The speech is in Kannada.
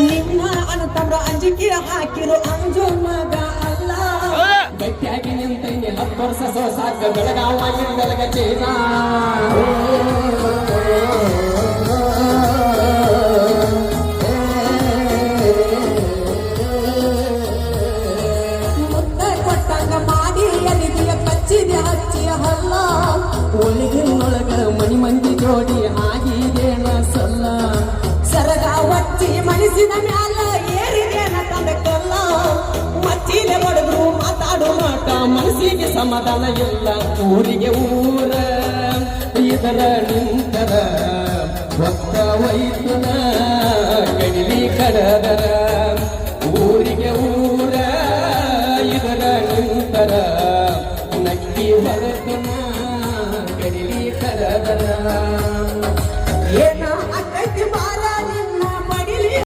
ನಿಮ್ಮ ಅಣ್ಣತಮ್ರ ಅಂಜಿಕೆ ಹಾಕಿರು ಅಂಜು ಮಗ ಅಲ್ಲ ಗಟ್ಟಿಯಾಗಿ ನಿಂತೈನಿ 10 ವರ್ಷ ಸಾಕ ಬೆಳಗಾವ ಇಂದಲಗ ಚೀನ ಮುತ್ತ ಕೊಟ್ಟಂಗ ಮಾಡಿ ಎಲ್ಲಿದೆಯ ಕಚ್ಚಿದೆ ಹಚ್ಚಿಯ ಹಲ್ಲ ಒಳಗಿನೊಳಗ ಮನಿ ಮಂದಿ ಜೋಡಿ ಆಗಿದೇನ ಸಲ್ಲ ಸರಗ ಒಚ್ಚಿ ಮನಸ್ಸಿನ ಮ್ಯಾಲ ಏರಿದೇನ ತಂದಕ್ಕಲ್ಲ ಮಚ್ಚಿಲೆ ಹೊಡೆದ್ರು ಮಾತಾಡು ಮಾಟ ಮನಸ್ಸಿಗೆ ಸಮಾಧಾನ ಇಲ್ಲ ಊರಿಗೆ ಊರ ಇದರ ನಿಂತರ ಒತ್ತ ವೈದ್ಯನ ಕಡಿಲಿ ಕಡದರ